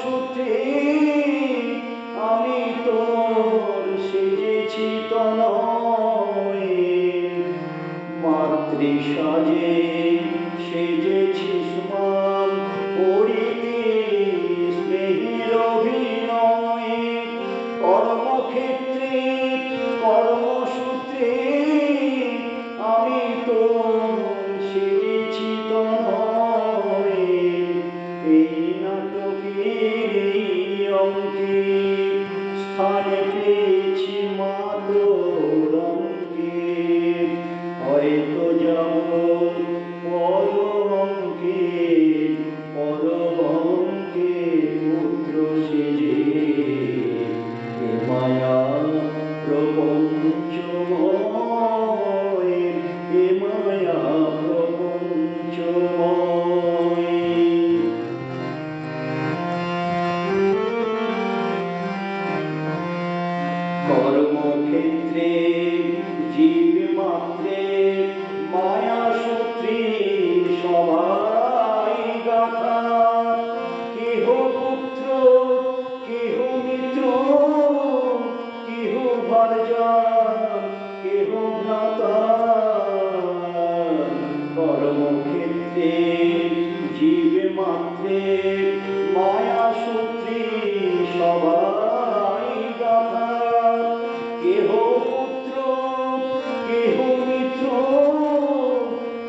কর্মসূত্রে আমি তোর সেজেছি তনয়ে, মাতৃ সাজে সেজেছিস মান করিতে স্নেহের অভিনয়ে। কর্মক্ষেত্রে কর্মসূত্রে আমি তোর সেজেছি তনয়ে, এই নাটকের এই অঙ্কে স্থানে পেয়েছি মা তোর অঙ্কে। হয়তো যাব পর অঙ্কে পর অঙ্কে পুত্র সেজে, এ মায়া প্রপঞ্চময়, এ মায়া প্রপঞ্চময়। কর্মক্ষেত্রে জীব মাত্রে মায়া সূত্রে সবাই গাথা, কেহ পুত্র কেহ মিত্র কেহ ভার্যা কেহ ভ্রাতা। কর্মক্ষেত্রে জীব মাত্রে মায়া সূত্রে সবাই গাথা, কেহ পুত্র কেহ মিত্র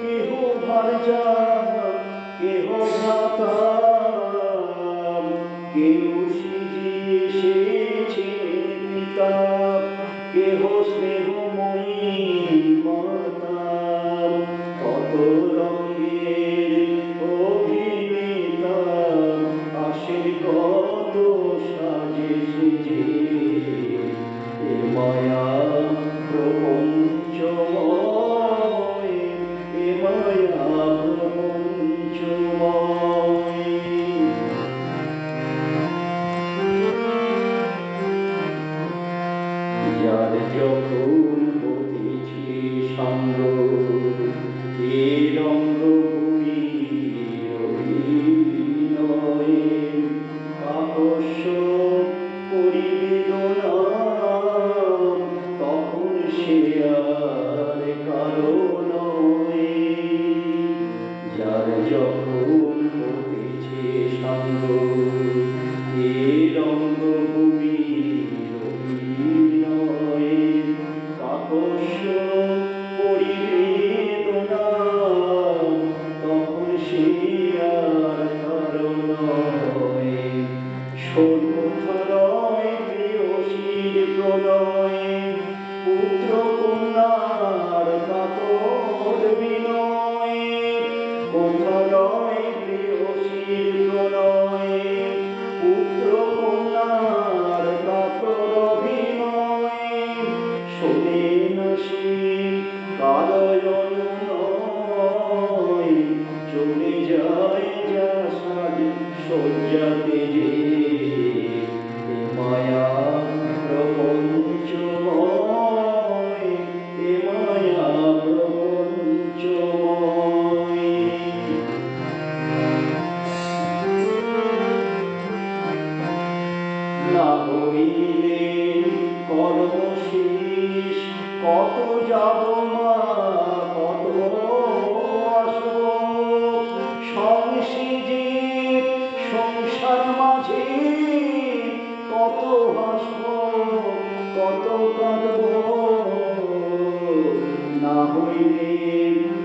কেহ ভার্যা কেহ ভ্রাতা। কেহ সিজে এসেছে পিতা, কেহ স্নেহময়ী মাতা। কত রঙের অভিনেতা আসে কত সাজে সেজে, এ মায়া প্রপঞ্চময়, এ মায়া প্রপঞ্চময়। যার যখন হতেছে সঙ্গ, এ রঙ্গভূমির অভিনয়ে, কাকস্য পরিবেদনা তখন সে আর কারো নয়। যার যখন হতেছে সঙ্গ, এ রঙ্গভূমির অভিনয়ে, কাকস্য পরিবেদনা তখন সে আর কারো নয়। সর্বথারয় প্রেয়সীর প্রণয়ে, পুত্র কন্যার কাতর বিনয়ে। কোথারয় প্রেয়সীর প্রণয়ে, পুত্র কন্যার কাতর অভিনয়ে। শোনে না সে কারয় অনুনয়, চলে যায় যা সাজ শয্যা তেজে, এ মায়া প্রপঞ্চময়, এ মায়া প্রপঞ্চময়। না হইলে কর্ম শেষ কত যাব মা কত আসব, সংসেজে সংসার মাঝে কত হাসব কত কাঁদব। না হইলে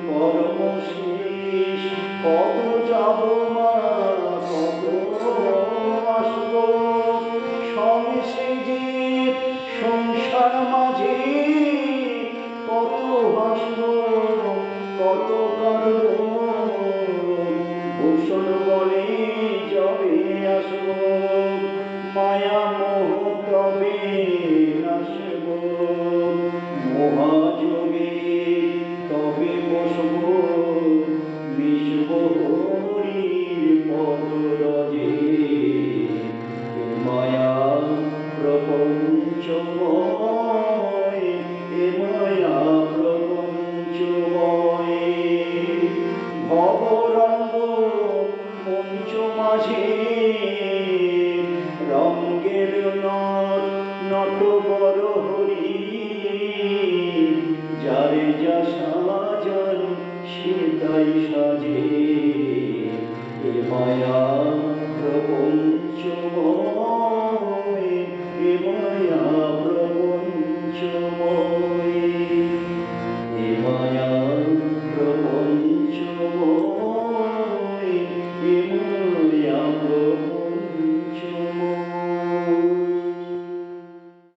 কর্ম শেষ কত যাব মা কত আসব, সংসেজে সংসার মাঝে কত হাসব কত কাঁদব। ভূষণ বনে যবে আসব, মায়া মোহ তবে নাশব। মহাযোগে তবে বসব, মিশব হরির পদরজে, এ মায়া প্রপঞ্চময়, এ মায়া প্রপঞ্চময়। কত বড় হরি যারে যা সাজানো সে তাই সাজে এ মায়া